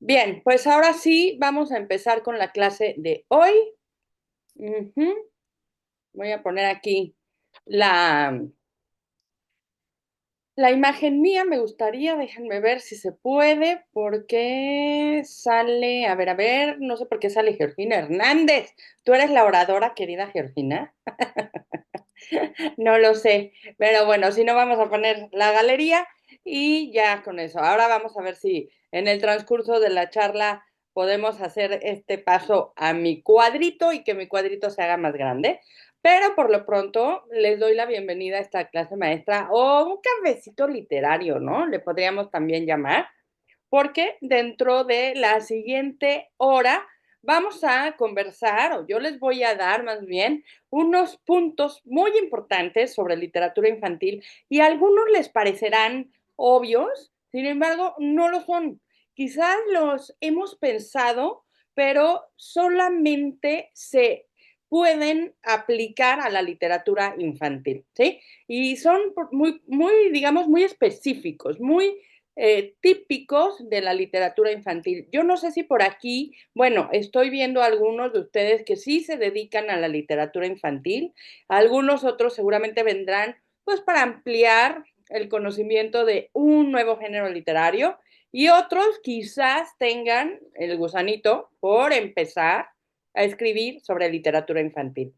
Bien, pues ahora sí vamos a empezar con la clase de hoy. Ujú. Voy a poner aquí la, la imagen mía, me gustaría, déjenme ver si se puede, porque sale, a ver, no sé por qué sale Georgina Hernández. ¿Tú eres la oradora, querida Georgina? No lo sé, pero bueno, si no vamos a poner la galería y ya con eso. Ahora vamos a ver si en el transcurso de la charla podemos hacer este paso a mi cuadrito y que mi cuadrito se haga más grande. Pero por lo pronto les doy la bienvenida a esta clase maestra o un cafecito literario, ¿no? Le podríamos también llamar porque dentro de la siguiente hora vamos a conversar, o yo les voy a dar más bien, unos puntos muy importantes sobre literatura infantil y algunos les parecerán obvios, sin embargo, no lo son. Quizás los hemos pensado, pero solamente se pueden aplicar a la literatura infantil, ¿sí? Y son muy, digamos, muy específicos, muy típicos de la literatura infantil. Yo no sé si por aquí, bueno, estoy viendo algunos de ustedes que sí se dedican a la literatura infantil, algunos otros seguramente vendrán pues para ampliar el conocimiento de un nuevo género literario y otros quizás tengan el gusanito por empezar a escribir sobre literatura infantil.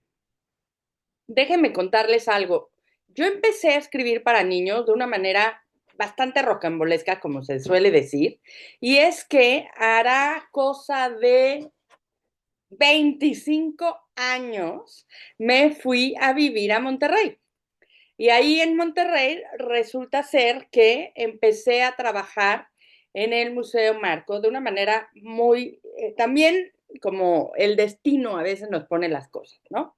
Déjenme contarles algo. Yo empecé a escribir para niños de una manera bastante rocambolesca, como se suele decir, y es que hará cosa de 25 años me fui a vivir a Monterrey. Y ahí en Monterrey resulta ser que empecé a trabajar en el Museo Marco de una manera muy, también como el destino a veces nos pone las cosas, ¿no?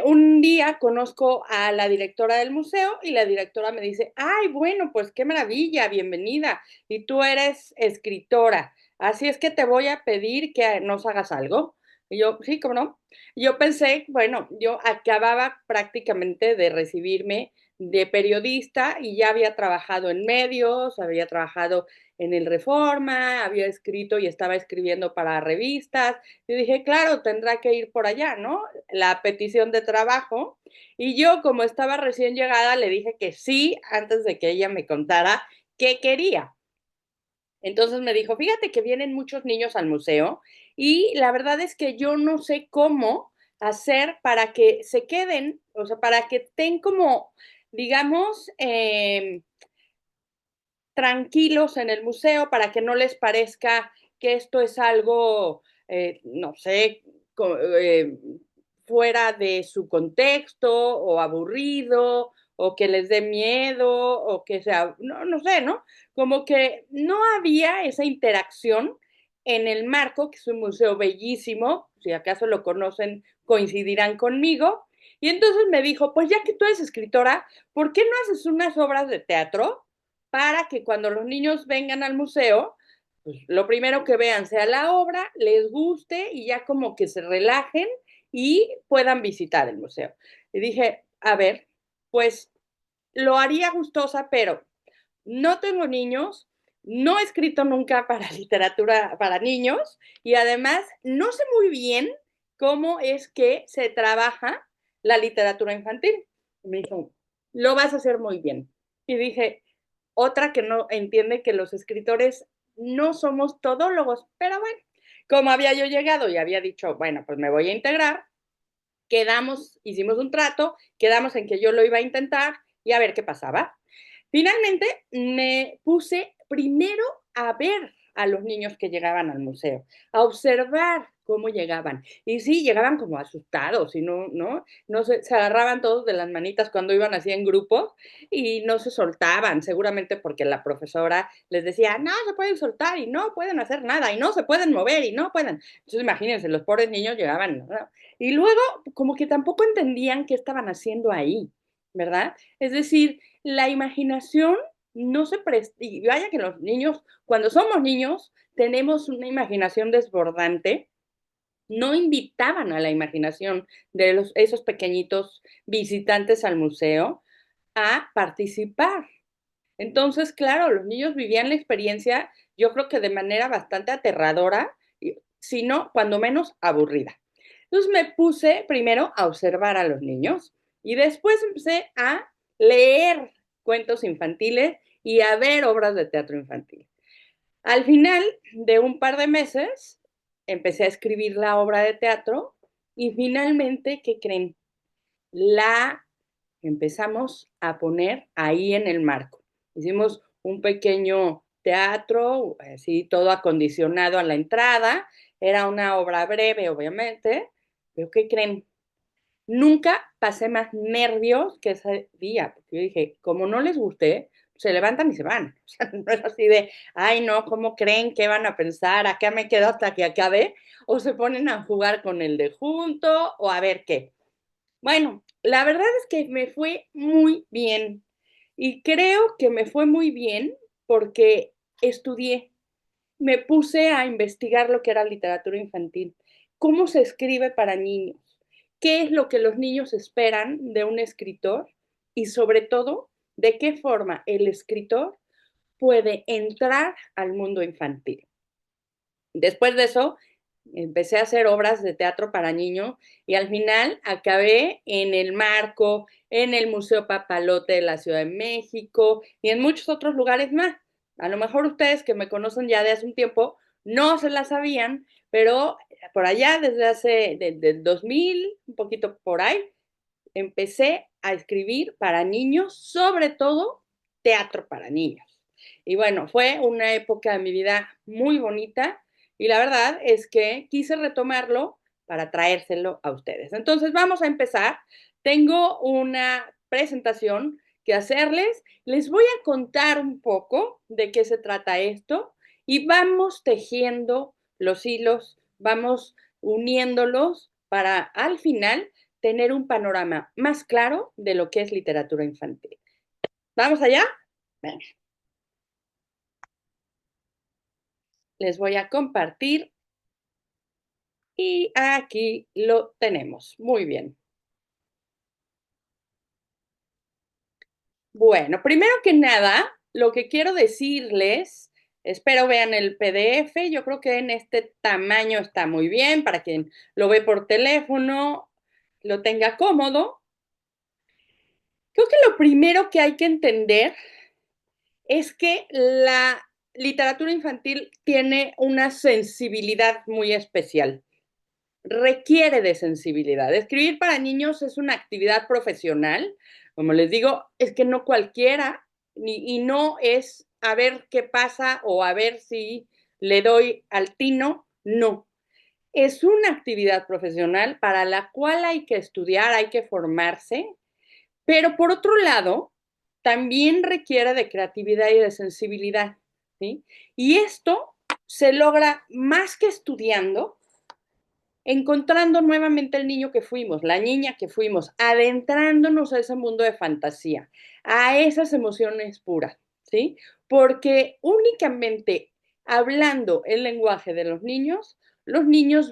Un día conozco a la directora del museo y la directora me dice, ay, bueno, pues qué maravilla, bienvenida. Y tú eres escritora, así es que te voy a pedir que nos hagas algo. Y yo, sí, ¿cómo no? Yo pensé, bueno, yo acababa prácticamente de recibirme de periodista y ya había trabajado en medios, había trabajado en el Reforma, había escrito y estaba escribiendo para revistas. Y dije, claro, tendrá que ir por allá, ¿no? La petición de trabajo y yo como estaba recién llegada le dije que sí antes de que ella me contara qué quería. Entonces me dijo, fíjate que vienen muchos niños al museo y la verdad es que yo no sé cómo hacer para que se queden, o sea, para que estén como, digamos, tranquilos en el museo, para que no les parezca que esto es algo, no sé, fuera de su contexto o aburrido o que les dé miedo o que sea, no, no sé, ¿no? Como que no había esa interacción en el Marco, que es un museo bellísimo, si acaso lo conocen, coincidirán conmigo. Y entonces me dijo, pues ya que tú eres escritora, ¿por qué no haces unas obras de teatro para que cuando los niños vengan al museo, pues lo primero que vean sea la obra, les guste y ya como que se relajen y puedan visitar el museo? Y dije, a ver, pues lo haría gustosa, pero no tengo niños, no he escrito nunca para literatura para niños y además no sé muy bien cómo es que se trabaja la literatura infantil. Y me dijo, lo vas a hacer muy bien. Y dije, otra que no entiende que los escritores no somos todólogos, pero bueno, como había yo llegado y había dicho, bueno, pues me voy a integrar, quedamos, hicimos un trato, quedamos en que yo lo iba a intentar y a ver qué pasaba. Finalmente me puse primero a ver a los niños que llegaban al museo, a observar cómo llegaban. Y sí, llegaban como asustados y no se agarraban todos de las manitas cuando iban así en grupos y no se soltaban, seguramente porque la profesora les decía, no se pueden soltar y no pueden hacer nada y no se pueden mover y no pueden. Entonces imagínense, los pobres niños llegaban, ¿no? Y luego como que tampoco entendían qué estaban haciendo ahí, ¿verdad? Es decir, la imaginación no se presta, y vaya que los niños, cuando somos niños, tenemos una imaginación desbordante, no invitaban a la imaginación de esos pequeñitos visitantes al museo a participar. Entonces, claro, los niños vivían la experiencia, yo creo que de manera bastante aterradora, si no, cuando menos aburrida. Entonces me puse primero a observar a los niños y después empecé a leer cuentos infantiles y a ver obras de teatro infantil. Al final de un par de meses, empecé a escribir la obra de teatro y finalmente, ¿qué creen? La empezamos a poner ahí en el marco. Hicimos un pequeño teatro, así todo acondicionado a la entrada. Era una obra breve, obviamente, pero ¿qué creen? Nunca pasé más nervios que ese día, porque yo dije, como no les guste, se levantan y se van. O sea, no es así de, ay, no, ¿cómo creen? ¿Qué van a pensar? ¿Acá me quedo hasta que acabe? O se ponen a jugar con el de junto, o a ver qué. Bueno, la verdad es que me fue muy bien y creo que me fue muy bien porque estudié, me puse a investigar lo que era literatura infantil, cómo se escribe para niños, qué es lo que los niños esperan de un escritor y sobre todo, de qué forma el escritor puede entrar al mundo infantil. Después de eso, empecé a hacer obras de teatro para niños y al final acabé en el Marco, en el Museo Papalote de la Ciudad de México y en muchos otros lugares más. A lo mejor ustedes que me conocen ya de hace un tiempo no se la sabían, pero por allá desde el 2000, un poquito por ahí, empecé a escribir para niños, sobre todo teatro para niños. Y bueno, fue una época de mi vida muy bonita y la verdad es que quise retomarlo para traérselo a ustedes. Entonces vamos a empezar. Tengo una presentación que hacerles. Les voy a contar un poco de qué se trata esto y vamos tejiendo los hilos, vamos uniéndolos para al final tener un panorama más claro de lo que es literatura infantil. ¿Vamos allá? Venga, les voy a compartir y aquí lo tenemos. Muy bien. Bueno, primero que nada, lo que quiero decirles, espero vean el PDF, yo creo que en este tamaño está muy bien para quien lo ve por teléfono, lo tenga cómodo. Creo que lo primero que hay que entender es que la literatura infantil tiene una sensibilidad muy especial. Requiere de sensibilidad. Escribir para niños es una actividad profesional. Como les digo, es que no cualquiera, y no es a ver qué pasa o a ver si le doy al tino. No. Es una actividad profesional para la cual hay que estudiar, hay que formarse, pero por otro lado, también requiere de creatividad y de sensibilidad, ¿sí? Y esto se logra más que estudiando, encontrando nuevamente el niño que fuimos, la niña que fuimos, adentrándonos a ese mundo de fantasía, a esas emociones puras, ¿sí? Porque únicamente hablando el lenguaje de los niños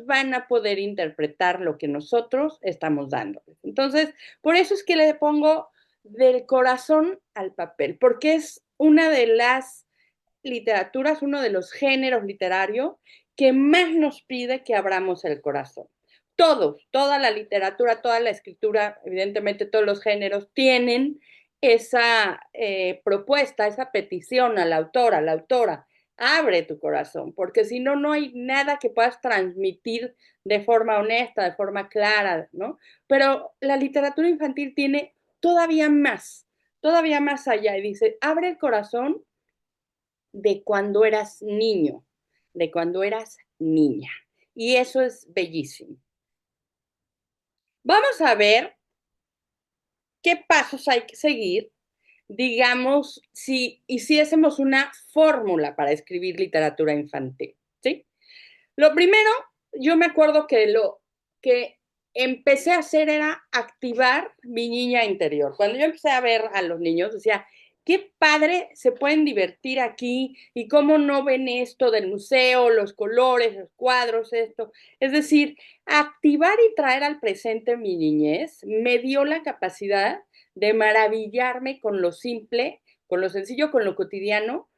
van a poder interpretar lo que nosotros estamos dándoles. Entonces, por eso es que le pongo del corazón al papel, porque es una de las literaturas, uno de los géneros literarios que más nos pide que abramos el corazón. Todos, toda la literatura, toda la escritura, evidentemente todos los géneros tienen esa propuesta, esa petición al autor, a la autora, abre tu corazón, porque si no, no hay nada que puedas transmitir de forma honesta, de forma clara, ¿no? Pero la literatura infantil tiene todavía más allá, y dice, abre el corazón de cuando eras niño, de cuando eras niña. Y eso es bellísimo. Vamos a ver qué pasos hay que seguir, digamos, si hiciésemos una fórmula para escribir literatura infantil, ¿sí? Lo primero, yo me acuerdo que lo que empecé a hacer era activar mi niña interior. Cuando yo empecé a ver a los niños, decía, qué padre se pueden divertir aquí y cómo no ven esto del museo, los colores, los cuadros, esto. Es decir, activar y traer al presente mi niñez me dio la capacidad de maravillarme con lo simple, con lo sencillo, con lo cotidiano,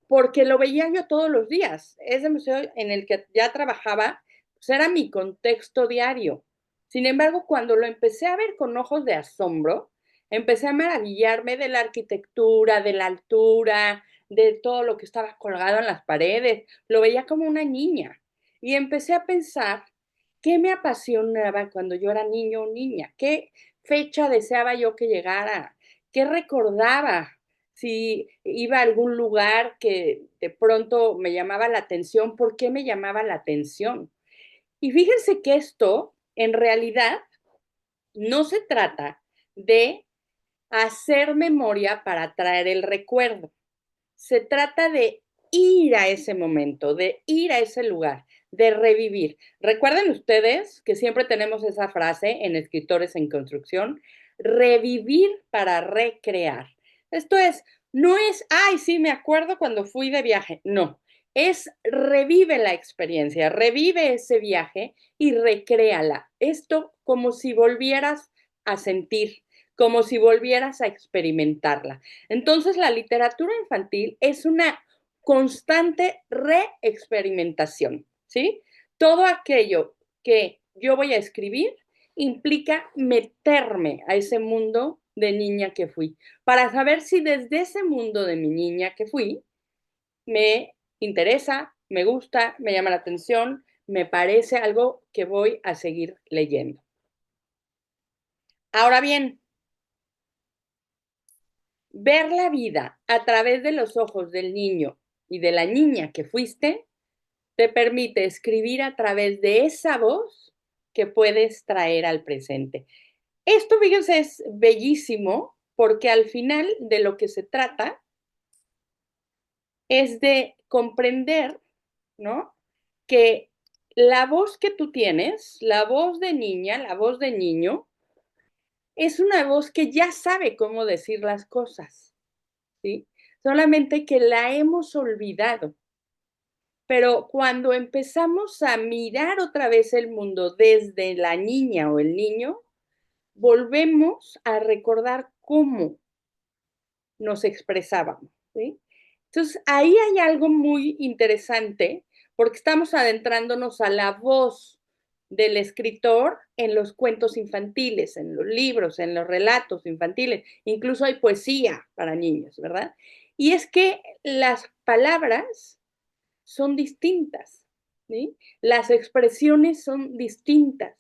porque lo veía yo todos los días. Ese museo en el que ya trabajaba, pues era mi contexto diario. Sin embargo, cuando lo empecé a ver con ojos de asombro, empecé a maravillarme de la arquitectura, de la altura, de todo lo que estaba colgado en las paredes. Lo veía como una niña. Y empecé a pensar qué me apasionaba cuando yo era niño o niña, qué fecha deseaba yo que llegara, qué recordaba, si iba a algún lugar que de pronto me llamaba la atención, ¿por qué me llamaba la atención? Y fíjense que esto en realidad no se trata de hacer memoria para traer el recuerdo. Se trata de ir a ese momento, de ir a ese lugar, de revivir. Recuerden ustedes que siempre tenemos esa frase en Escritores en Construcción, revivir para recrear. Esto es, no es, ay, sí, me acuerdo cuando fui de viaje. No, es revive la experiencia, revive ese viaje y recréala. Esto como si volvieras a sentir, como si volvieras a experimentarla. Entonces, la literatura infantil es una constante reexperimentación, ¿sí? Todo aquello que yo voy a escribir implica meterme a ese mundo de niña que fui, para saber si desde ese mundo de mi niña que fui me interesa, me gusta, me llama la atención, me parece algo que voy a seguir leyendo. Ahora bien, ver la vida a través de los ojos del niño y de la niña que fuiste te permite escribir a través de esa voz que puedes traer al presente. Esto, fíjense, es bellísimo porque al final de lo que se trata es de comprender, ¿no? Que la voz que tú tienes, la voz de niña, la voz de niño, es una voz que ya sabe cómo decir las cosas, ¿sí? Solamente que la hemos olvidado. Pero cuando empezamos a mirar otra vez el mundo desde la niña o el niño, volvemos a recordar cómo nos expresábamos, ¿sí? Entonces, ahí hay algo muy interesante porque estamos adentrándonos a la voz del escritor en los cuentos infantiles, en los libros, en los relatos infantiles, incluso hay poesía para niños, ¿verdad? Y es que las palabras son distintas, ¿sí? Las expresiones son distintas.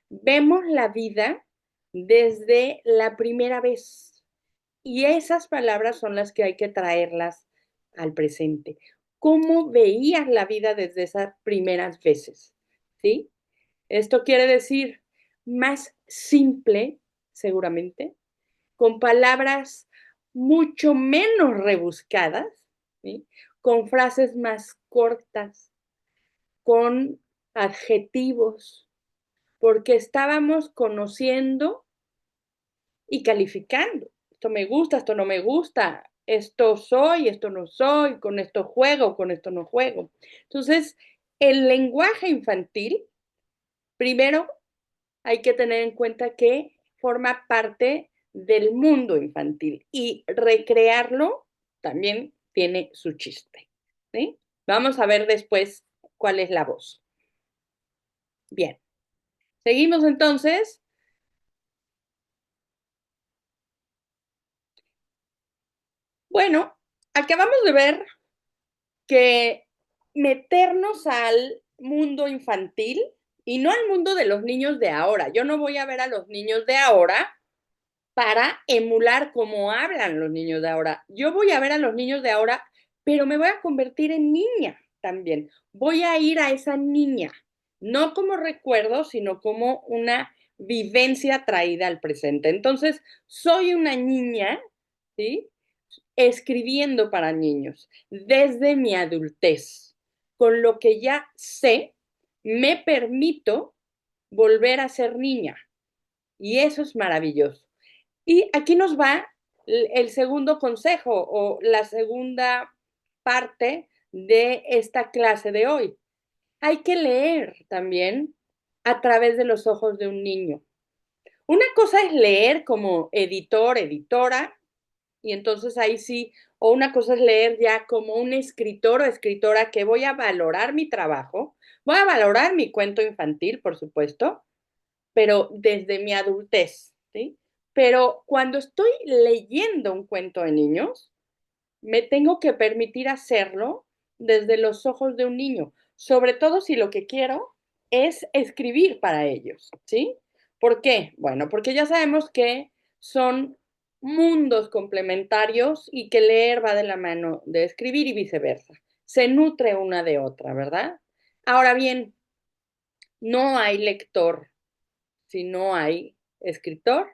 Vemos la vida desde la primera vez y esas palabras son las que hay que traerlas al presente. ¿Cómo veías la vida desde esas primeras veces? ¿Sí? Esto quiere decir más simple, seguramente, con palabras mucho menos rebuscadas, ¿sí? Con frases más cortas, con adjetivos, porque estábamos conociendo y calificando. Esto me gusta, esto no me gusta, esto soy, esto no soy, con esto juego, con esto no juego. Entonces, el lenguaje infantil, primero hay que tener en cuenta que forma parte del mundo infantil y recrearlo también tiene su chiste, ¿sí? Vamos a ver después cuál es la voz. Bien, seguimos entonces. Bueno, acabamos de ver que meternos al mundo infantil y no al mundo de los niños de ahora. Yo no voy a ver a los niños de ahora para emular cómo hablan los niños de ahora. Yo voy a ver a los niños de ahora, pero me voy a convertir en niña también. Voy a ir a esa niña, no como recuerdo, sino como una vivencia traída al presente. Entonces, soy una niña, ¿sí? Escribiendo para niños desde mi adultez. Con lo que ya sé, me permito volver a ser niña. Y eso es maravilloso. Y aquí nos va el segundo consejo o la segunda parte de esta clase de hoy. Hay que leer también a través de los ojos de un niño. Una cosa es leer como editor, editora, Y entonces ahí sí, o una cosa es leer ya como un escritor o escritora que voy a valorar mi trabajo, voy a valorar mi cuento infantil, por supuesto, pero desde mi adultez, ¿sí? Pero cuando estoy leyendo un cuento de niños, me tengo que permitir hacerlo desde los ojos de un niño, sobre todo si lo que quiero es escribir para ellos, ¿sí? ¿Por qué? Bueno, porque ya sabemos que son mundos complementarios y que leer va de la mano de escribir y viceversa. Se nutre una de otra, ¿verdad? Ahora bien, no hay lector si no hay escritor.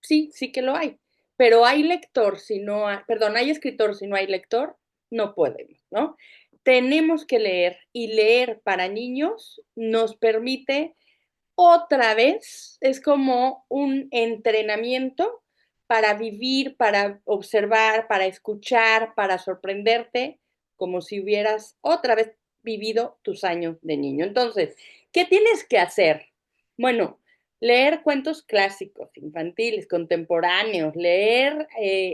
Sí, sí que lo hay. Pero hay lector si no hay, perdón, hay escritor si no hay lector, no podemos, ¿no? Tenemos que leer y leer para niños nos permite otra vez, es como un entrenamiento para vivir, para observar, para escuchar, para sorprenderte, como si hubieras otra vez vivido tus años de niño. Entonces, ¿qué tienes que hacer? Bueno, leer cuentos clásicos, infantiles, contemporáneos, leer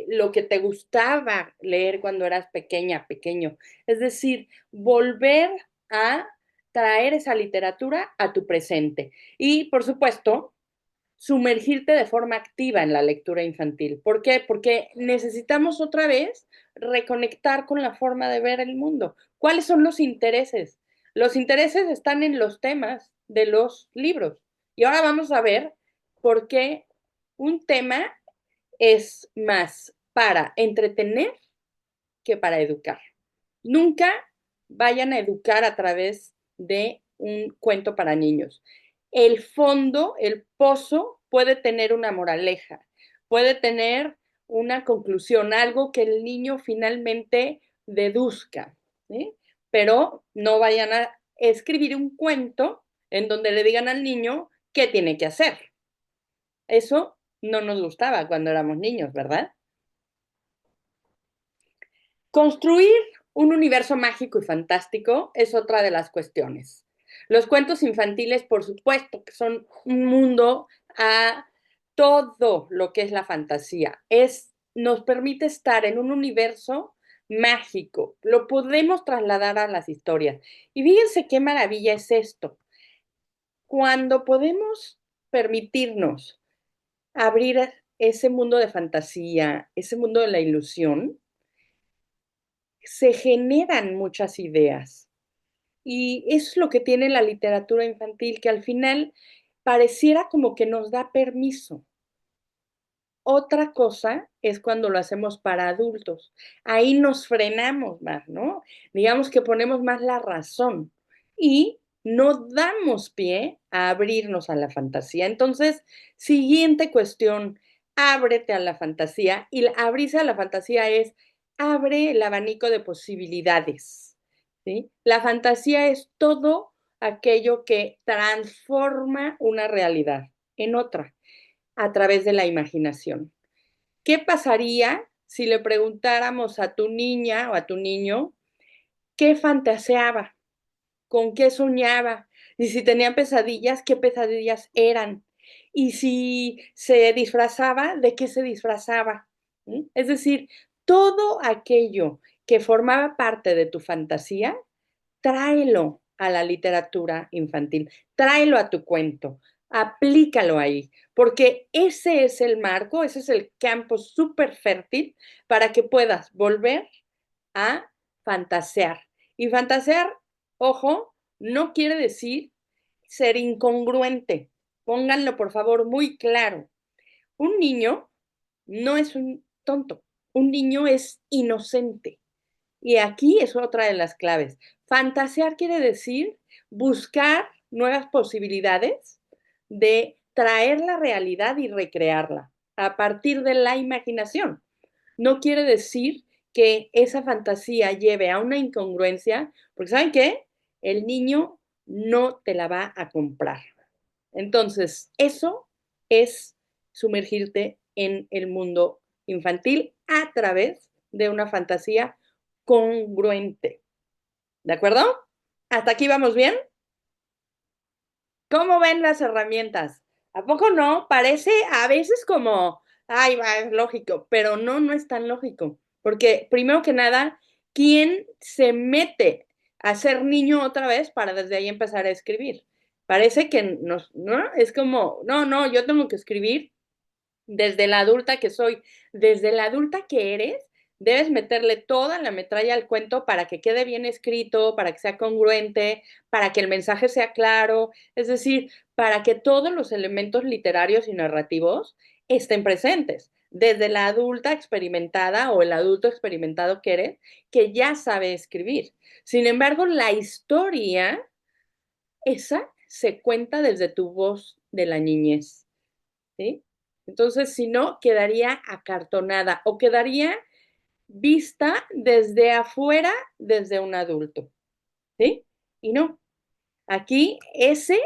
lo que te gustaba leer cuando eras pequeña, pequeño. Es decir, volver a traer esa literatura a tu presente. Y, por supuesto, sumergirte de forma activa en la lectura infantil. ¿Por qué? Porque necesitamos otra vez reconectar con la forma de ver el mundo. ¿Cuáles son los intereses? Los intereses están en los temas de los libros. Y ahora vamos a ver por qué un tema es más para entretener que para educar. Nunca vayan a educar a través de un cuento para niños. El fondo, el pozo, puede tener una moraleja, puede tener una conclusión, algo que el niño finalmente deduzca, ¿sí? Pero no vayan a escribir un cuento en donde le digan al niño qué tiene que hacer. Eso no nos gustaba cuando éramos niños, ¿verdad? Construir un universo mágico y fantástico es otra de las cuestiones. Los cuentos infantiles, por supuesto, que son un mundo a todo lo que es la fantasía. Nos permite estar en un universo mágico. Lo podemos trasladar a las historias. Y fíjense qué maravilla es esto. Cuando podemos permitirnos abrir ese mundo de fantasía, ese mundo de la ilusión, se generan muchas ideas. Y eso es lo que tiene la literatura infantil, que al final pareciera como que nos da permiso. Otra cosa es cuando lo hacemos para adultos. Ahí nos frenamos más, ¿no? Digamos que ponemos más la razón y no damos pie a abrirnos a la fantasía. Entonces, siguiente cuestión, ábrete a la fantasía. Y abrirse a la fantasía es abre el abanico de posibilidades, ¿sí? La fantasía es todo aquello que transforma una realidad en otra a través de la imaginación. ¿Qué pasaría si le preguntáramos a tu niña o a tu niño qué fantaseaba, con qué soñaba, y si tenía pesadillas, qué pesadillas eran, y si se disfrazaba, de qué se disfrazaba? ¿Sí? Es decir, todo aquello que formaba parte de tu fantasía, tráelo a la literatura infantil, tráelo a tu cuento, aplícalo ahí, porque ese es el marco, ese es el campo súper fértil para que puedas volver a fantasear. Y fantasear, ojo, no quiere decir ser incongruente. Pónganlo, por favor, muy claro. Un niño no es un tonto, un niño es inocente. Y aquí es otra de las claves. Fantasear quiere decir buscar nuevas posibilidades de traer la realidad y recrearla a partir de la imaginación. No quiere decir que esa fantasía lleve a una incongruencia, porque ¿saben qué? El niño no te la va a comprar. Entonces, eso es sumergirte en el mundo infantil a través de una fantasía congruente. ¿De acuerdo? ¿Hasta aquí vamos bien? ¿Cómo ven las herramientas? ¿A poco no? Parece a veces como ay, va, es lógico, pero no, no es tan lógico, porque primero que nada, ¿quién se mete a ser niño otra vez para desde ahí empezar a escribir? Parece que nos, ¿no? Es como, no, no, yo tengo que escribir desde la adulta que soy, desde la adulta que eres, debes meterle toda la metralla al cuento para que quede bien escrito, para que sea congruente, para que el mensaje sea claro, es decir, para que todos los elementos literarios y narrativos estén presentes, desde la adulta experimentada o el adulto experimentado que eres, que ya sabe escribir. Sin embargo, la historia, esa se cuenta desde tu voz de la niñez. ¿Sí? Entonces, si no, quedaría acartonada o quedaría vista desde afuera, desde un adulto, ¿sí? Y no, aquí ese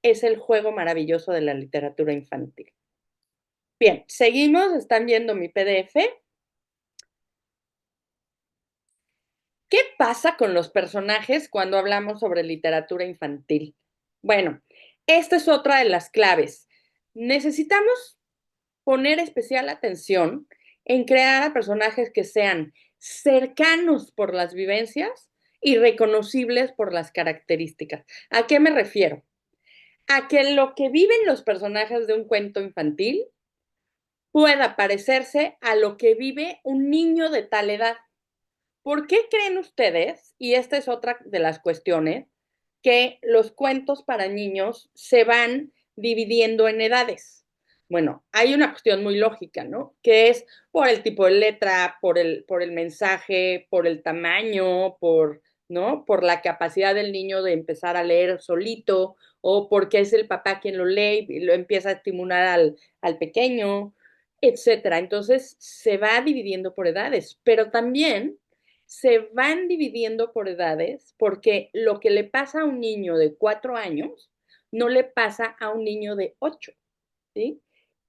es el juego maravilloso de la literatura infantil. Bien, seguimos, están viendo mi PDF. ¿Qué pasa con los personajes cuando hablamos sobre literatura infantil? Bueno, esta es otra de las claves. Necesitamos poner especial atención en crear a personajes que sean cercanos por las vivencias y reconocibles por las características. ¿A qué me refiero? A que lo que viven los personajes de un cuento infantil pueda parecerse a lo que vive un niño de tal edad. ¿Por qué creen ustedes, y esta es otra de las cuestiones, que los cuentos para niños se van dividiendo en edades? Bueno, hay una cuestión muy lógica, ¿no? Que es por el tipo de letra, por el mensaje, por el tamaño, por, ¿no? Por la capacidad del niño de empezar a leer solito, o porque es el papá quien lo lee y lo empieza a estimular al pequeño, etcétera. Entonces se va dividiendo por edades, pero también se van dividiendo por edades porque lo que le pasa a un niño de 4 años no le pasa a un niño de 8, ¿sí?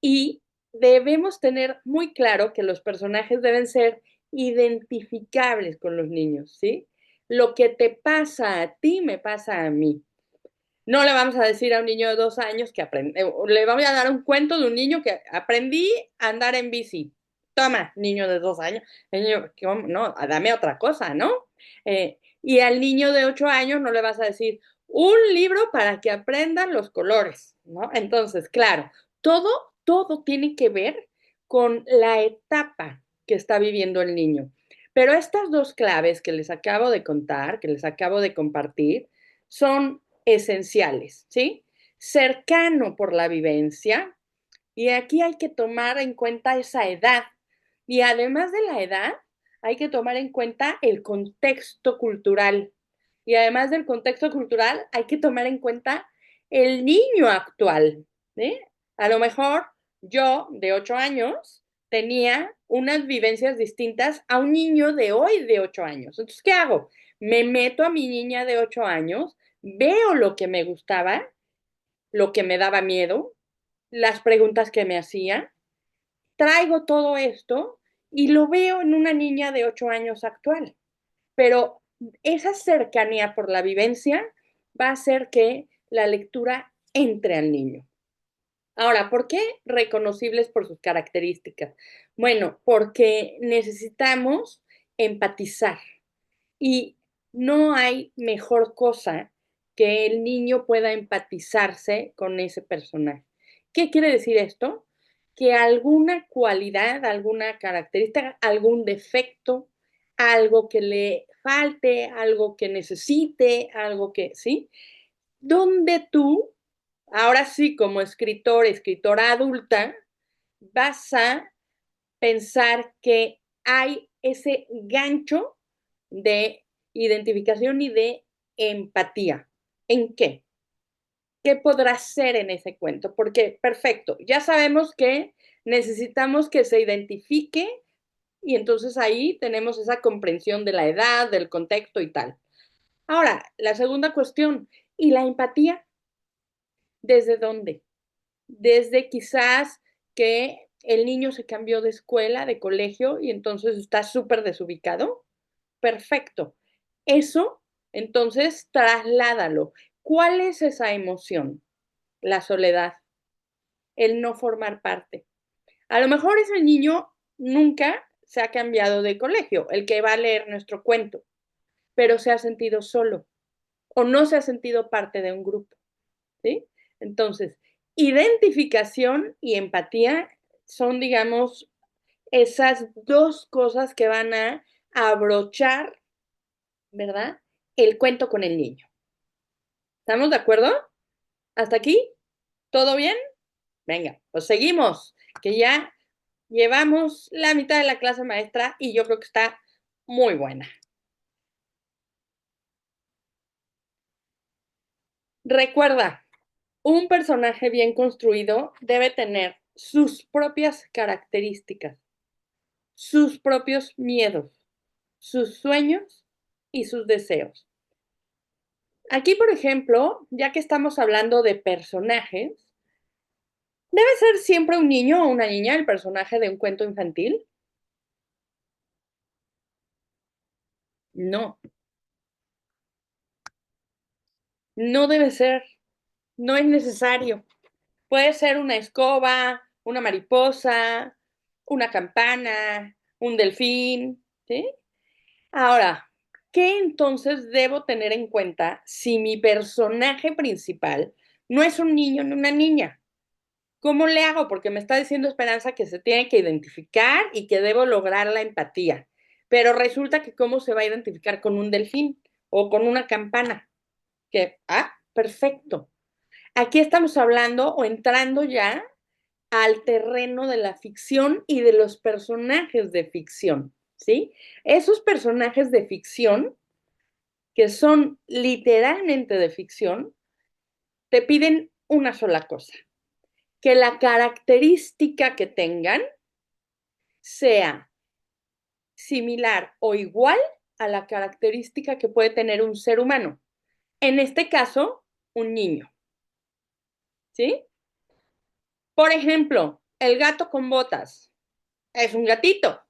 Y debemos tener muy claro que los personajes deben ser identificables con los niños, ¿sí? Lo que te pasa a ti me pasa a mí. No le vamos a decir a un niño de 2 años que aprende, le vamos a dar un cuento de un niño que aprendí a andar en bici. Toma, niño de 2 años, niño, no, dame otra cosa, ¿no? Y al niño de 8 años no le vas a decir un libro para que aprendan los colores, ¿no? Entonces, claro, todo, todo tiene que ver con la etapa que está viviendo el niño. Pero estas dos claves que les acabo de contar, que les acabo de compartir, son esenciales, ¿sí? Cercano por la vivencia, y aquí hay que tomar en cuenta esa edad. Y además de la edad, hay que tomar en cuenta el contexto cultural. Y además del contexto cultural, hay que tomar en cuenta el niño actual. ¿Sí? A lo mejor yo, de 8 años, tenía unas vivencias distintas a un niño de hoy de 8 años. Entonces, ¿qué hago? Me meto a mi niña de 8 años, veo lo que me gustaba, lo que me daba miedo, las preguntas que me hacía, traigo todo esto y lo veo en una niña de 8 años actual. Pero esa cercanía por la vivencia va a hacer que la lectura entre al niño. Ahora, ¿por qué reconocibles por sus características? Bueno, porque necesitamos empatizar y no hay mejor cosa que el niño pueda empatizarse con ese personaje. ¿Qué quiere decir esto? Que alguna cualidad, alguna característica, algún defecto, algo que le falte, algo que necesite, algo que, ¿sí? Donde tú, ahora sí, como escritor, escritora adulta, vas a pensar que hay ese gancho de identificación y de empatía. ¿En qué? ¿Qué podrá ser en ese cuento? Porque, perfecto, ya sabemos que necesitamos que se identifique y entonces ahí tenemos esa comprensión de la edad, del contexto y tal. Ahora, la segunda cuestión, ¿y la empatía? ¿Desde dónde? Desde quizás que el niño se cambió de escuela, de colegio y entonces está súper desubicado. Perfecto. Eso, entonces, trasládalo. ¿Cuál es esa emoción? La soledad, el no formar parte. A lo mejor ese niño nunca se ha cambiado de colegio, el que va a leer nuestro cuento, pero se ha sentido solo o no se ha sentido parte de un grupo, ¿sí? Entonces, identificación y empatía son, digamos, esas dos cosas que van a abrochar, ¿verdad? El cuento con el niño. ¿Estamos de acuerdo? ¿Hasta aquí? ¿Todo bien? Venga, pues seguimos, que ya llevamos la mitad de la clase maestra y yo creo que está muy buena. Recuerda, un personaje bien construido debe tener sus propias características, sus propios miedos, sus sueños y sus deseos. Aquí, por ejemplo, ya que estamos hablando de personajes, ¿debe ser siempre un niño o una niña el personaje de un cuento infantil? No, no debe ser, no es necesario. Puede ser una escoba, una mariposa, una campana, un delfín, ¿sí? Ahora, ¿qué entonces debo tener en cuenta si mi personaje principal no es un niño ni una niña? ¿Cómo le hago? Porque me está diciendo Esperanza que se tiene que identificar y que debo lograr la empatía. Pero resulta que cómo se va a identificar con un delfín o con una campana. Perfecto. Aquí estamos hablando o entrando ya al terreno de la ficción y de los personajes de ficción, ¿sí? Esos personajes de ficción, que son literalmente de ficción, te piden una sola cosa, que la característica que tengan sea similar o igual a la característica que puede tener un ser humano. En este caso, un niño, ¿sí? Por ejemplo, el gato con botas es un gatito,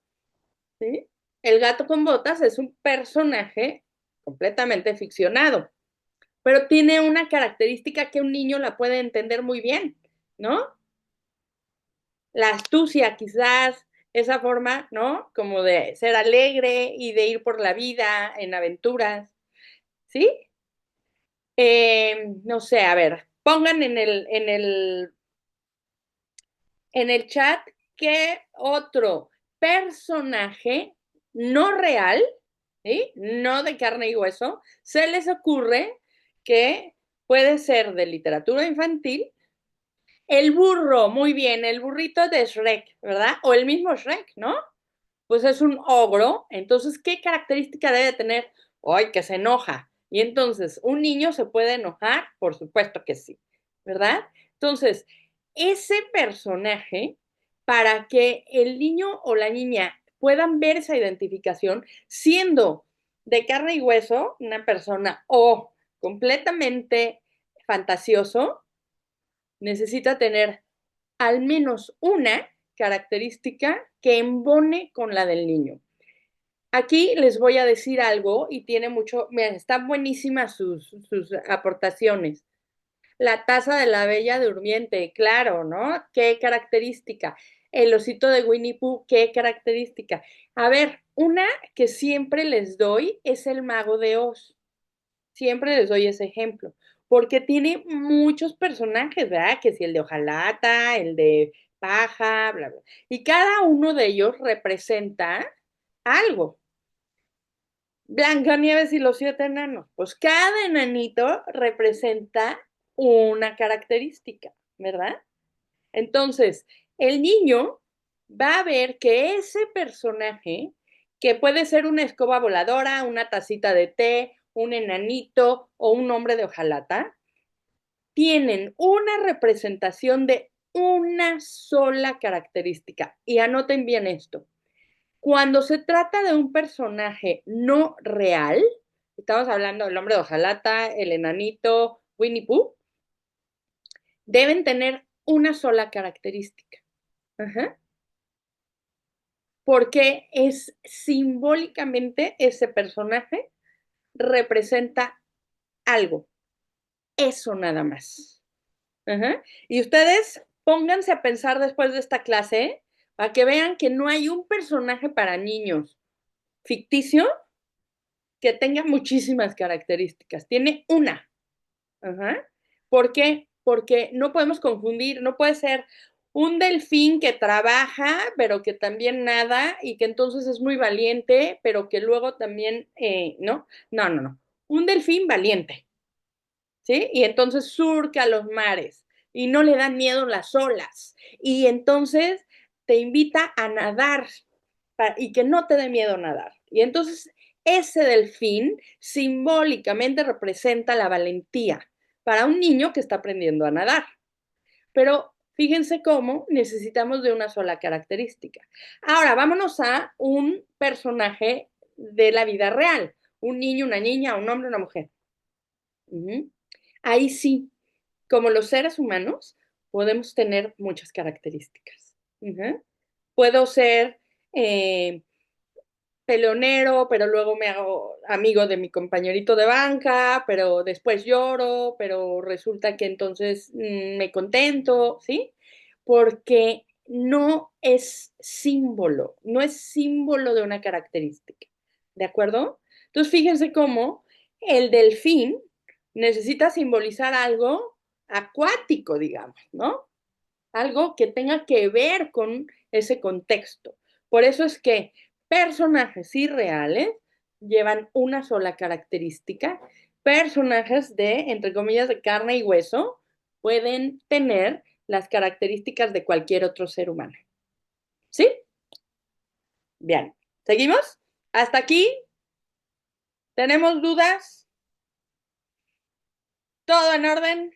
¿sí? El gato con botas es un personaje completamente ficcionado, pero tiene una característica que un niño la puede entender muy bien, ¿no? La astucia, quizás, esa forma, ¿no? Como de ser alegre y de ir por la vida en aventuras, ¿sí? No sé, a ver, pongan en el chat qué otro personaje no real, ¿sí? No de carne y hueso, se les ocurre que puede ser de literatura infantil. El burro, muy bien, el burrito de Shrek, ¿verdad? O el mismo Shrek, ¿no? Pues es un ogro, entonces, ¿qué característica debe tener? ¡Ay, que se enoja! Y entonces, ¿un niño se puede enojar? Por supuesto que sí, ¿verdad? Entonces, ese personaje, para que el niño o la niña puedan ver esa identificación, siendo de carne y hueso, una persona o completamente fantasioso, necesita tener al menos una característica que embone con la del niño. Aquí les voy a decir algo y tiene mucho, miren, están buenísimas sus aportaciones. La taza de la Bella Durmiente, claro, ¿no? ¿Qué característica? El osito de Winnie Pooh, ¿qué característica? A ver, una que siempre les doy es el Mago de Oz. Siempre les doy ese ejemplo, porque tiene muchos personajes, ¿verdad? Que si el de hojalata, el de paja, bla, bla. Y cada uno de ellos representa algo. Blancanieves y los siete enanos. Pues cada enanito representa una característica, ¿verdad? Entonces, el niño va a ver que ese personaje, que puede ser una escoba voladora, una tacita de té, un enanito o un hombre de hojalata, tienen una representación de una sola característica. Y anoten bien esto. Cuando se trata de un personaje no real, estamos hablando del hombre de hojalata, el enanito, Winnie Pooh, deben tener una sola característica. Ajá. Porque es simbólicamente ese personaje representa algo, eso nada más. Ajá. Y ustedes pónganse a pensar después de esta clase para que vean que no hay un personaje para niños ficticio que tenga muchísimas características. Tiene una. Ajá. ¿Por qué? Porque no podemos confundir, no puede ser un delfín que trabaja, pero que también nada y que entonces es muy valiente, pero que luego también, ¿no? No, no, no. Un delfín valiente, ¿sí? Y entonces surca los mares y no le dan miedo las olas. Y entonces te invita a nadar y que no te dé miedo nadar. Y entonces ese delfín simbólicamente representa la valentía para un niño que está aprendiendo a nadar. Pero fíjense cómo necesitamos de una sola característica. Ahora, vámonos a un personaje de la vida real. Un niño, una niña, un hombre, una mujer. Ahí sí, como los seres humanos, podemos tener muchas características. Puedo ser eh, peleonero, pero luego me hago amigo de mi compañerito de banca, pero después lloro, pero resulta que entonces me contento, ¿sí? Porque no es símbolo, no es símbolo de una característica, ¿de acuerdo? Entonces fíjense cómo el delfín necesita simbolizar algo acuático, digamos, ¿no? Algo que tenga que ver con ese contexto. Por eso es que personajes irreales llevan una sola característica. Personajes de, entre comillas, de carne y hueso pueden tener las características de cualquier otro ser humano. ¿Sí? Bien. ¿Seguimos? ¿Hasta aquí? ¿Tenemos dudas? ¿Todo en orden?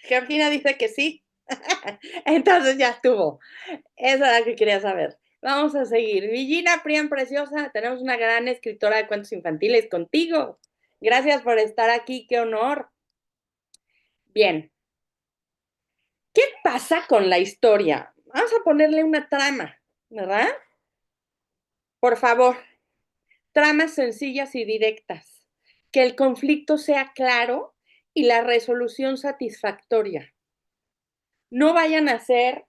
Georgina dice que sí. Entonces ya estuvo. Eso era lo que quería saber. Vamos a seguir. Villina Prián Preciosa, tenemos una gran escritora de cuentos infantiles contigo. Gracias por estar aquí, qué honor. Bien, ¿qué pasa con la historia? Vamos a ponerle una trama, ¿verdad? Por favor, tramas sencillas y directas. Que el conflicto sea claro y la resolución satisfactoria. No vayan a ser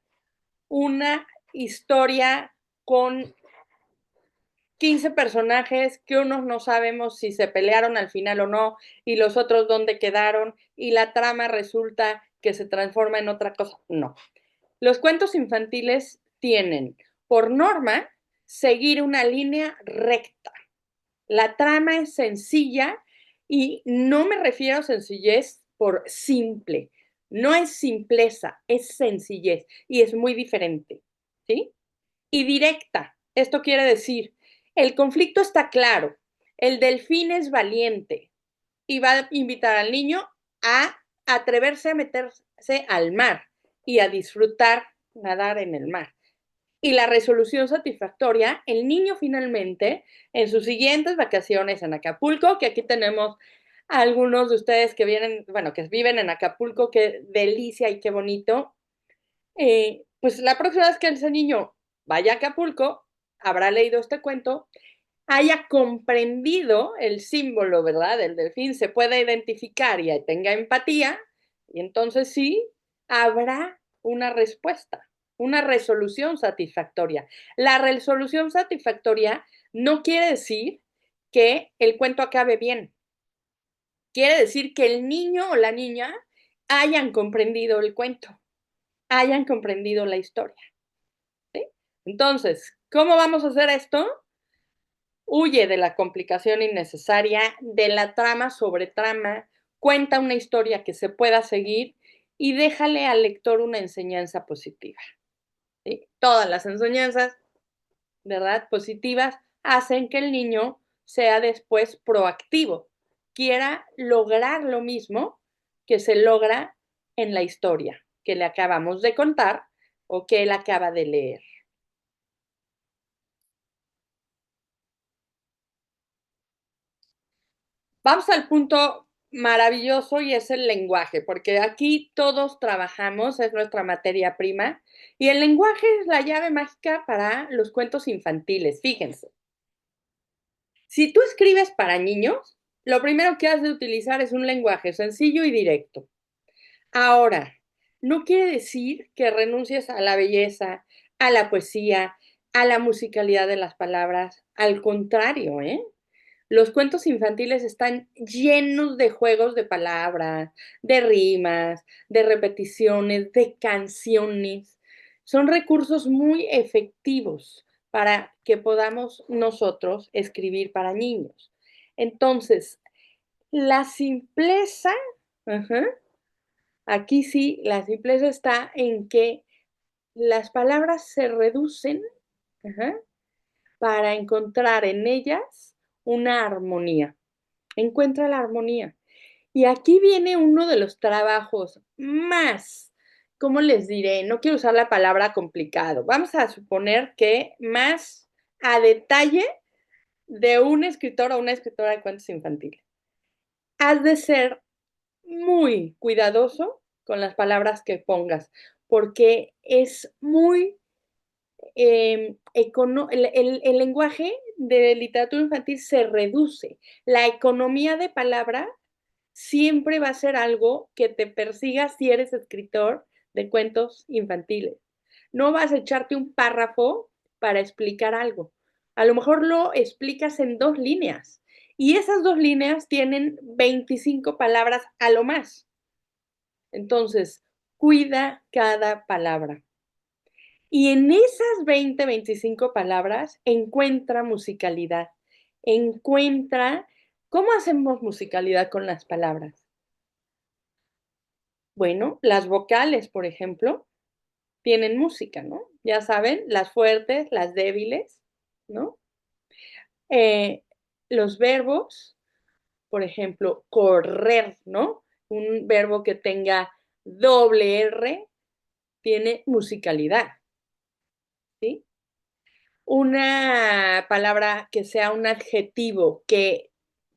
una historia con 15 personajes que unos no sabemos si se pelearon al final o no, y los otros dónde quedaron, y la trama resulta que se transforma en otra cosa. No. Los cuentos infantiles tienen, por norma, seguir una línea recta. La trama es sencilla y no me refiero a sencillez por simple. No es simpleza, es sencillez y es muy diferente. ¿Sí? Y directa. Esto quiere decir, el conflicto está claro, el delfín es valiente y va a invitar al niño a atreverse a meterse al mar y a disfrutar nadar en el mar. Y la resolución satisfactoria, el niño finalmente, en sus siguientes vacaciones en Acapulco, que aquí tenemos a algunos de ustedes que vienen, bueno, que viven en Acapulco, qué delicia y qué bonito, pues la próxima vez que ese niño vaya a Acapulco, habrá leído este cuento, haya comprendido el símbolo, ¿verdad? Del delfín, se pueda identificar y tenga empatía, y entonces sí, habrá una respuesta, una resolución satisfactoria. La resolución satisfactoria no quiere decir que el cuento acabe bien. Quiere decir que el niño o la niña hayan comprendido el cuento, hayan comprendido la historia. ¿Sí? Entonces, ¿cómo vamos a hacer esto? Huye de la complicación innecesaria, de la trama sobre trama, cuenta una historia que se pueda seguir y déjale al lector una enseñanza positiva. ¿Sí? Todas las enseñanzas, ¿verdad? Positivas hacen que el niño sea después proactivo, quiera lograr lo mismo que se logra en la historia que le acabamos de contar o que él acaba de leer. Vamos al punto maravilloso y es el lenguaje, porque aquí todos trabajamos, es nuestra materia prima, y el lenguaje es la llave mágica para los cuentos infantiles. Fíjense, si tú escribes para niños, lo primero que has de utilizar es un lenguaje sencillo y directo. Ahora, no quiere decir que renuncies a la belleza, a la poesía, a la musicalidad de las palabras. Al contrario, ¿eh? Los cuentos infantiles están llenos de juegos de palabras, de rimas, de repeticiones, de canciones. Son recursos muy efectivos para que podamos nosotros escribir para niños. Entonces, la simpleza, ajá, aquí sí, la simpleza está en que las palabras se reducen, ajá, para encontrar en ellas una armonía. Encuentra la armonía. Y aquí viene uno de los trabajos más, ¿cómo les diré? No quiero usar la palabra complicado. Vamos a suponer que más a detalle de un escritor o una escritora de cuentos infantiles. Has de ser muy cuidadoso con las palabras que pongas, porque es muy el lenguaje de literatura infantil se reduce. La economía de palabra siempre va a ser algo que te persiga si eres escritor de cuentos infantiles. No vas a echarte un párrafo para explicar algo. A lo mejor lo explicas en 2 líneas y esas 2 líneas tienen 25 palabras a lo más. Entonces, cuida cada palabra. Y en esas 20, 25 palabras encuentra musicalidad. Encuentra, ¿cómo hacemos musicalidad con las palabras? Bueno, las vocales, por ejemplo, tienen música, ¿no? Ya saben, las fuertes, las débiles, ¿no? Eh, los verbos, por ejemplo, correr, ¿no? Un verbo que tenga doble R tiene musicalidad, ¿sí? Una palabra que sea un adjetivo que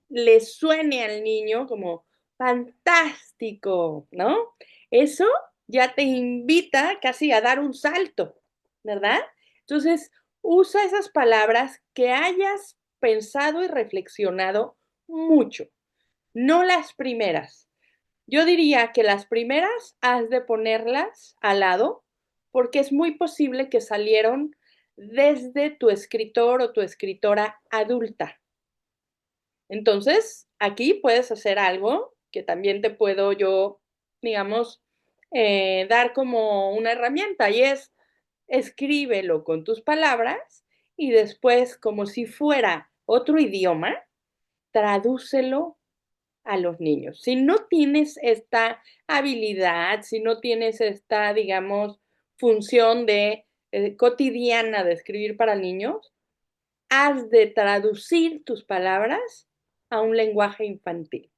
le suene al niño como fantástico, ¿no? Eso ya te invita casi a dar un salto, ¿verdad? Entonces, usa esas palabras que hayas pensado y reflexionado mucho, no las primeras. Yo diría que las primeras has de ponerlas al lado porque es muy posible que salieron desde tu escritor o tu escritora adulta. Entonces, aquí puedes hacer algo que también te puedo yo, digamos, dar como una herramienta y es escríbelo con tus palabras y después, como si fuera otro idioma, tradúcelo a los niños. Si no tienes esta habilidad, si no tienes esta, digamos, función de cotidiana de escribir para niños, has de traducir tus palabras a un lenguaje infantil.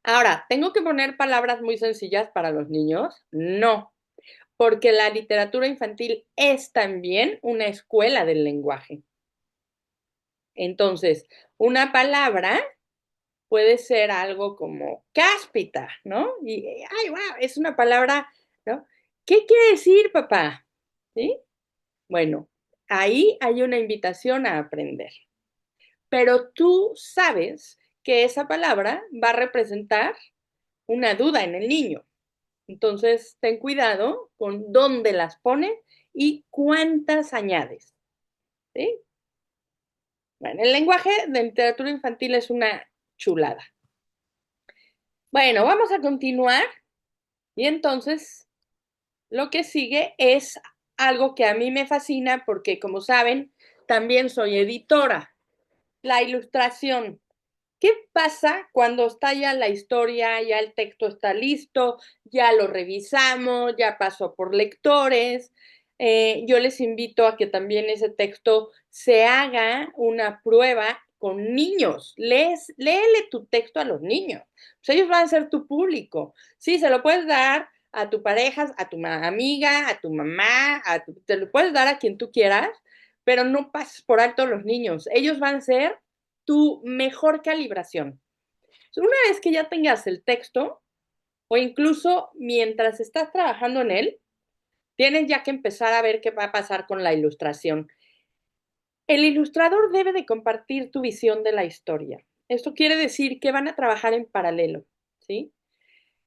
Ahora, ¿tengo que poner palabras muy sencillas para los niños? No, porque la literatura infantil es también una escuela del lenguaje. Entonces, una palabra puede ser algo como cáspita, ¿no? Y, ay, wow, es una palabra, ¿no? ¿Qué quiere decir, papá? ¿Sí? Bueno, ahí hay una invitación a aprender. Pero tú sabes que esa palabra va a representar una duda en el niño. Entonces, ten cuidado con dónde las pones y cuántas añades. ¿Sí? Bueno, el lenguaje de literatura infantil es una chulada. Bueno, vamos a continuar y entonces lo que sigue es algo que a mí me fascina porque, como saben, también soy editora. La ilustración. ¿Qué pasa cuando está ya la historia, ya el texto está listo, ya lo revisamos, ya pasó por lectores? Yo les invito a que también ese texto se haga una prueba con niños. Léele tu texto a los niños. Pues ellos van a ser tu público. Sí, se lo puedes dar a tu pareja, a tu amiga, a tu mamá, te lo puedes dar a quien tú quieras, pero no pases por alto a los niños. Ellos van a ser tu mejor calibración. Una vez que ya tengas el texto, o incluso mientras estás trabajando en él, tienes ya que empezar a ver qué va a pasar con la ilustración. El ilustrador debe de compartir tu visión de la historia. Esto quiere decir que van a trabajar en paralelo, ¿sí?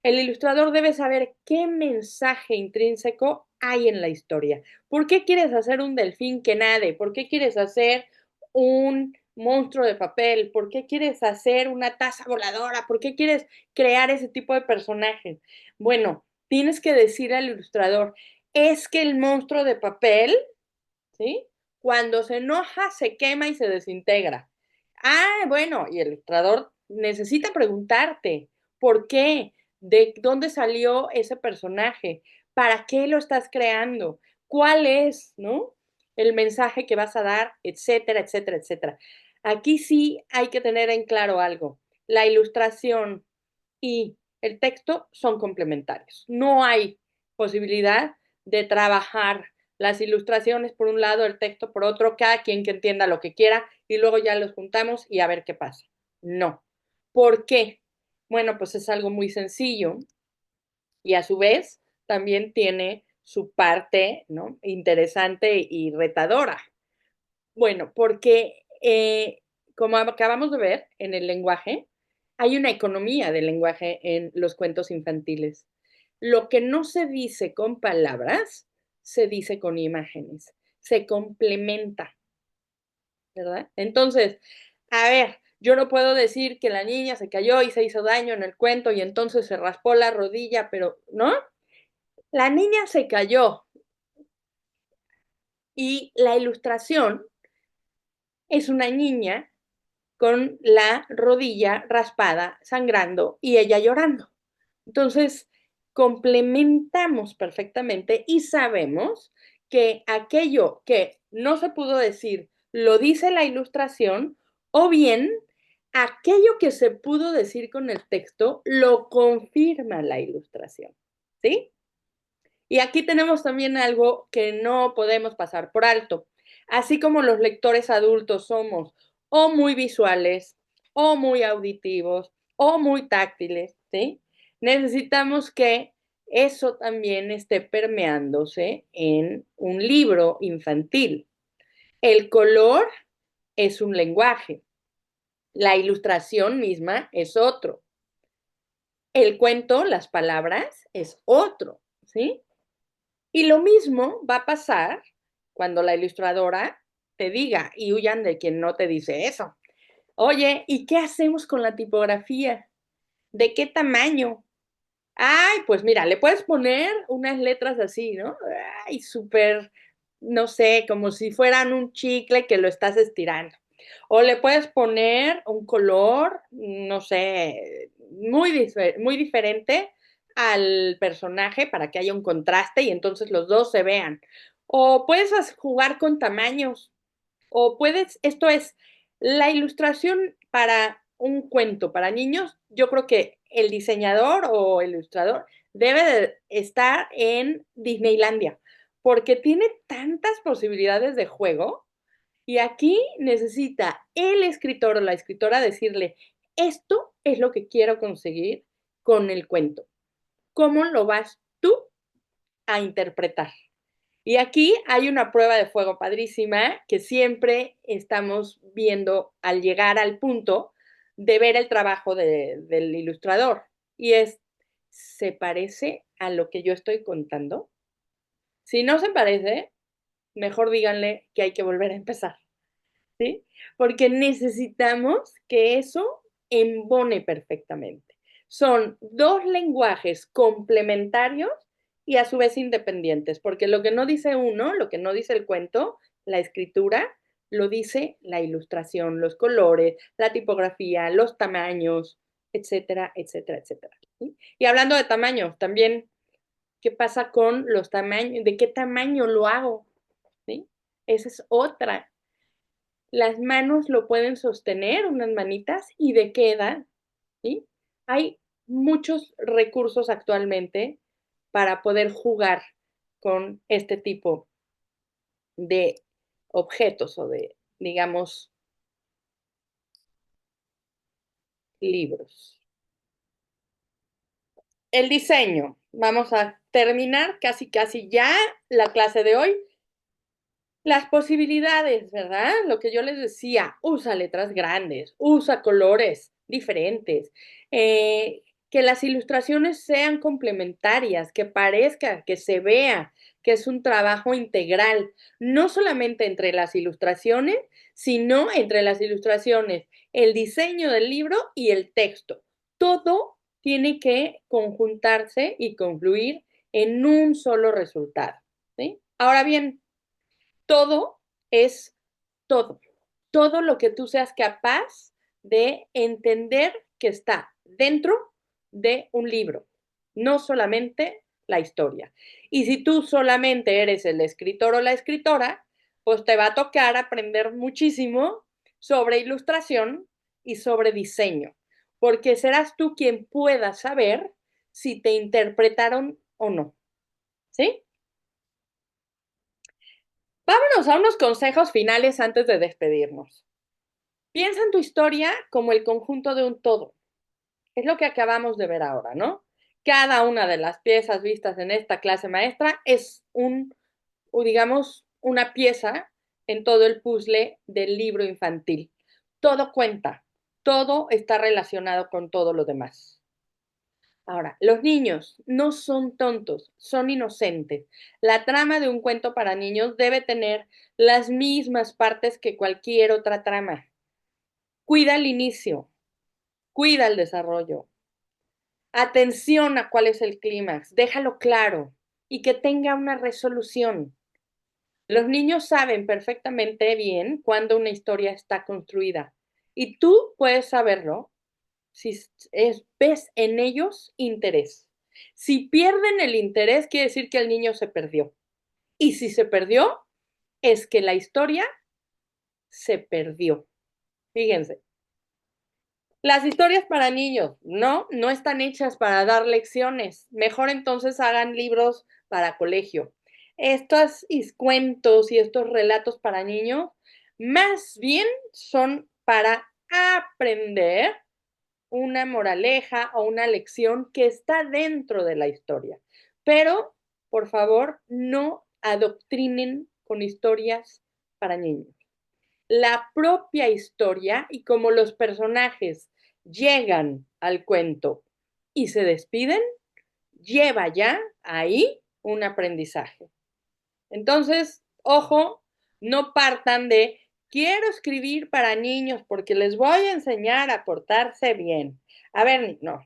El ilustrador debe saber qué mensaje intrínseco hay en la historia? ¿Por qué quieres hacer un delfín que nade? ¿Por qué quieres hacer un monstruo de papel? ¿Por qué quieres hacer una taza voladora? ¿Por qué quieres crear ese tipo de personajes? Bueno, tienes que decir al ilustrador, es que el monstruo de papel, ¿sí? Cuando se enoja, se quema y se desintegra. Ah, bueno, y el ilustrador necesita preguntarte, ¿por qué? ¿De dónde salió ese personaje? ¿Para qué lo estás creando? ¿Cuál es, no? El mensaje que vas a dar, etcétera, etcétera, etcétera. Aquí sí hay que tener en claro algo. La ilustración y el texto son complementarios. No hay posibilidad de trabajar las ilustraciones por un lado, el texto por otro, cada quien que entienda lo que quiera y luego ya los juntamos y a ver qué pasa. No. ¿Por qué? Bueno, pues es algo muy sencillo y a su vez también tiene su parte, ¿no? Interesante y retadora. Bueno, porque como acabamos de ver en el lenguaje, hay una economía del lenguaje en los cuentos infantiles. Lo que no se dice con palabras, se dice con imágenes, se complementa, ¿verdad? Entonces, a ver, yo no puedo decir que la niña se cayó y se hizo daño en el cuento y entonces se raspó la rodilla, pero, ¿no? La niña se cayó y la ilustración es una niña con la rodilla raspada, sangrando y ella llorando. Entonces, complementamos perfectamente y sabemos que aquello que no se pudo decir lo dice la ilustración o bien aquello que se pudo decir con el texto lo confirma la ilustración. ¿Sí? Y aquí tenemos también algo que no podemos pasar por alto. Así como los lectores adultos somos o muy visuales, o muy auditivos, o muy táctiles, ¿sí? Necesitamos que eso también esté permeándose en un libro infantil. El color es un lenguaje, la ilustración misma es otro. El cuento, las palabras, es otro, ¿sí? Y lo mismo va a pasar cuando la ilustradora te diga, y huyan de quien no te dice eso. Oye, ¿y qué hacemos con la tipografía? ¿De qué tamaño? Ay, pues mira, le puedes poner unas letras así, ¿no? Ay, súper, no sé, como si fueran un chicle que lo estás estirando. O le puedes poner un color, no sé, muy diferente al personaje para que haya un contraste y entonces los dos se vean. O puedes jugar con tamaños. O puedes, esto es, la ilustración para un cuento para niños, yo creo que el diseñador o el ilustrador debe de estar en Disneylandia, porque tiene tantas posibilidades de juego y aquí necesita el escritor o la escritora decirle, esto es lo que quiero conseguir con el cuento. ¿Cómo lo vas tú a interpretar? Y aquí hay una prueba de fuego padrísima que siempre estamos viendo al llegar al punto de ver el trabajo del ilustrador. Y es, ¿se parece a lo que yo estoy contando? Si no se parece, mejor díganle que hay que volver a empezar, ¿sí? Porque necesitamos que eso embone perfectamente. Son dos lenguajes complementarios y a su vez independientes, porque lo que no dice uno, lo que no dice el cuento, la escritura, lo dice la ilustración, los colores, la tipografía, los tamaños, etcétera, etcétera, etcétera. ¿Sí? Y hablando de tamaños, también, ¿qué pasa con los tamaños? ¿De qué tamaño lo hago? ¿Sí? Esa es otra. Las manos lo pueden sostener, unas manitas, ¿y de qué edad? ¿Sí? Hay muchos recursos actualmente para poder jugar con este tipo de objetos o de, digamos, libros. El diseño. Vamos a terminar casi, casi ya la clase de hoy. Las posibilidades, ¿verdad? Lo que yo les decía, usa letras grandes, usa colores diferentes. que las ilustraciones sean complementarias, que parezca, que se vea, que es un trabajo integral, no solamente entre las ilustraciones, sino entre las ilustraciones, el diseño del libro y el texto. Todo tiene que conjuntarse y confluir en un solo resultado, ¿sí? Ahora bien, todo es todo. Todo lo que tú seas capaz de entender que está dentro de un libro, no solamente la historia. Y si tú solamente eres el escritor o la escritora, pues te va a tocar aprender muchísimo sobre ilustración y sobre diseño, porque serás tú quien pueda saber si te interpretaron o no. ¿Sí? Vámonos a unos consejos finales antes de despedirnos. Piensa en tu historia como el conjunto de un todo. Es lo que acabamos de ver ahora, ¿no? Cada una de las piezas vistas en esta clase maestra es digamos, una pieza en todo el puzzle del libro infantil. Todo cuenta, todo está relacionado con todo lo demás. Ahora, los niños no son tontos, son inocentes. La trama de un cuento para niños debe tener las mismas partes que cualquier otra trama. Cuida el inicio, cuida el desarrollo. Atención a cuál es el clímax, déjalo claro y que tenga una resolución. Los niños saben perfectamente bien cuándo una historia está construida y tú puedes saberlo si ves en ellos interés. Si pierden el interés, quiere decir que el niño se perdió. Y si se perdió, es que la historia se perdió. Fíjense. Las historias para niños, no están hechas para dar lecciones. Mejor entonces hagan libros para colegio. Estos cuentos y estos relatos para niños, más bien son para aprender una moraleja o una lección que está dentro de la historia. Pero, por favor, no adoctrinen con historias para niños. La propia historia y como los personajes llegan al cuento y se despiden, lleva ya ahí un aprendizaje. Entonces, ojo, no partan de quiero escribir para niños porque les voy a enseñar a portarse bien. A ver, no,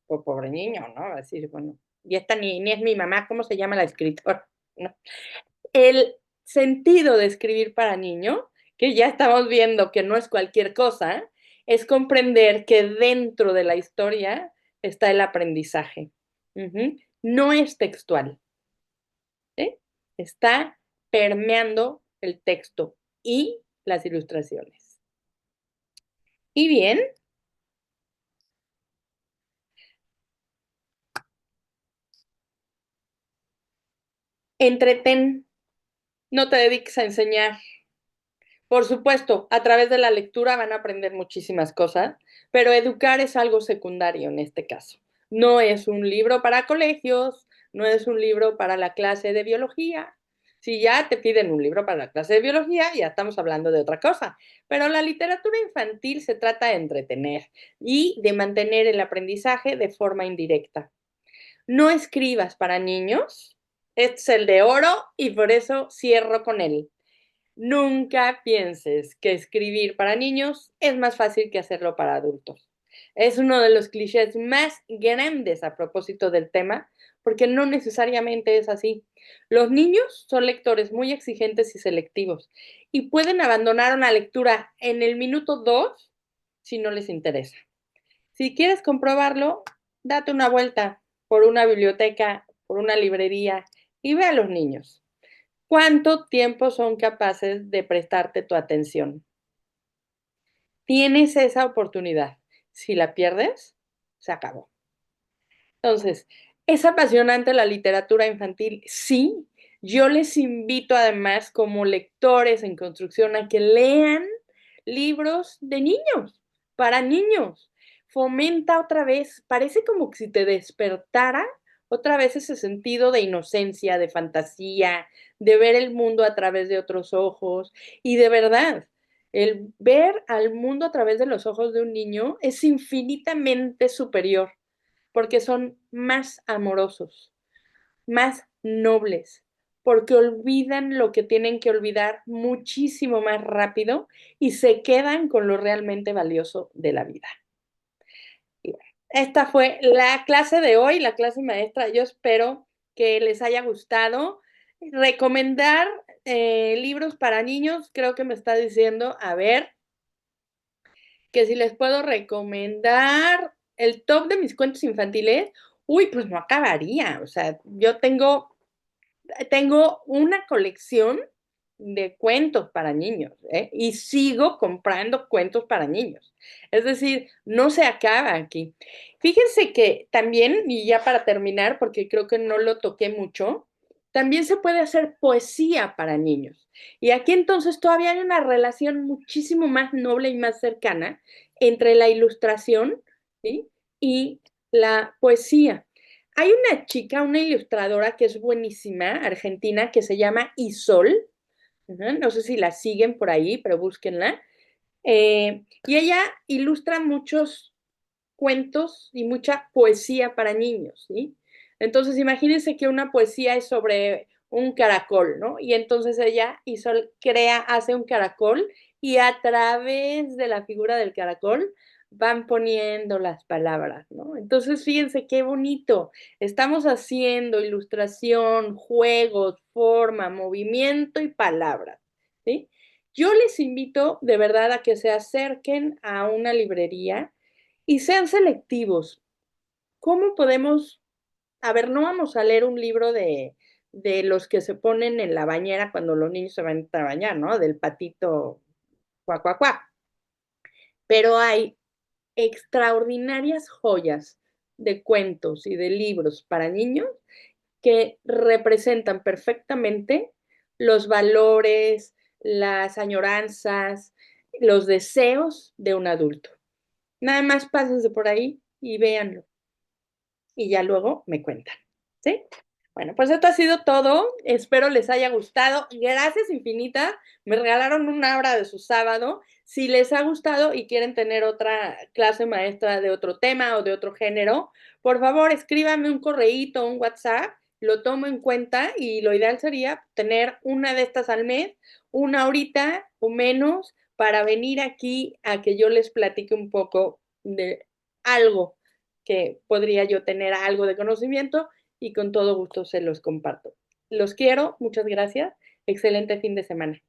pobre niño, ¿no? Va a decir, bueno, y esta ni es mi mamá, ¿cómo se llama la escritora? ¿No? El sentido de escribir para niño, que ya estamos viendo que no es cualquier cosa, es comprender que dentro de la historia está el aprendizaje. No es textual, ¿sí? Está permeando el texto y las ilustraciones. Y bien, entretén, no te dediques a enseñar. Por supuesto, a través de la lectura van a aprender muchísimas cosas, pero educar es algo secundario en este caso. No es un libro para colegios, no es un libro para la clase de biología. Si ya te piden un libro para la clase de biología, ya estamos hablando de otra cosa. Pero la literatura infantil se trata de entretener y de mantener el aprendizaje de forma indirecta. No escribas para niños, este es el de oro y por eso cierro con él. Nunca pienses que escribir para niños es más fácil que hacerlo para adultos. Es uno de los clichés más grandes a propósito del tema, porque no necesariamente es así. Los niños son lectores muy exigentes y selectivos y pueden abandonar una lectura en el minuto 2 si no les interesa. Si quieres comprobarlo, date una vuelta por una biblioteca, por una librería y ve a los niños. ¿Cuánto tiempo son capaces de prestarte tu atención? Tienes esa oportunidad. Si la pierdes, se acabó. Entonces, ¿es apasionante la literatura infantil? Sí. Yo les invito además como lectores en construcción a que lean libros de niños, para niños. Fomenta otra vez, parece como que si te despertara otra vez ese sentido de inocencia, de fantasía, de ver el mundo a través de otros ojos y de verdad. El ver al mundo a través de los ojos de un niño es infinitamente superior, porque son más amorosos, más nobles, porque olvidan lo que tienen que olvidar muchísimo más rápido y se quedan con lo realmente valioso de la vida. Y bueno, esta fue la clase de hoy, la clase maestra. Yo espero que les haya gustado. Recomendar libros para niños, creo que me está diciendo, a ver, que si les puedo recomendar el top de mis cuentos infantiles, uy, pues no acabaría. O sea, yo tengo una colección de cuentos para niños, ¿eh? Y sigo comprando cuentos para niños. Es decir, no se acaba aquí. Fíjense que también, y ya para terminar, porque creo que no lo toqué mucho, también se puede hacer poesía para niños. Y aquí entonces todavía hay una relación muchísimo más noble y más cercana entre la ilustración, ¿sí?, y la poesía. Hay una chica, una ilustradora que es buenísima, argentina, que se llama Isol. No sé si la siguen por ahí, pero búsquenla. Y ella ilustra muchos cuentos y mucha poesía para niños, ¿sí? Entonces, imagínense que una poesía es sobre un caracol, ¿no? Y entonces ella hace un caracol y a través de la figura del caracol van poniendo las palabras, ¿no? Entonces, fíjense qué bonito. Estamos haciendo ilustración, juegos, forma, movimiento y palabras, ¿sí? Yo les invito de verdad a que se acerquen a una librería y sean selectivos. ¿Cómo podemos, a ver, no vamos a leer un libro de los que se ponen en la bañera cuando los niños se van a bañar, ¿no? Del patito cuac, cuac, cuac. Pero hay extraordinarias joyas de cuentos y de libros para niños que representan perfectamente los valores, las añoranzas, los deseos de un adulto. Nada más pásense por ahí y véanlo. Y ya luego me cuentan, ¿sí? Bueno, pues esto ha sido todo. Espero les haya gustado. Gracias infinitas. Me regalaron una hora de su sábado. Si les ha gustado y quieren tener otra clase maestra de otro tema o de otro género, por favor, escríbanme un correíto, un WhatsApp. Lo tomo en cuenta y lo ideal sería tener una de estas al mes, una horita o menos, para venir aquí a que yo les platique un poco de algo que podría yo tener algo de conocimiento y con todo gusto se los comparto. Los quiero, muchas gracias. Excelente fin de semana.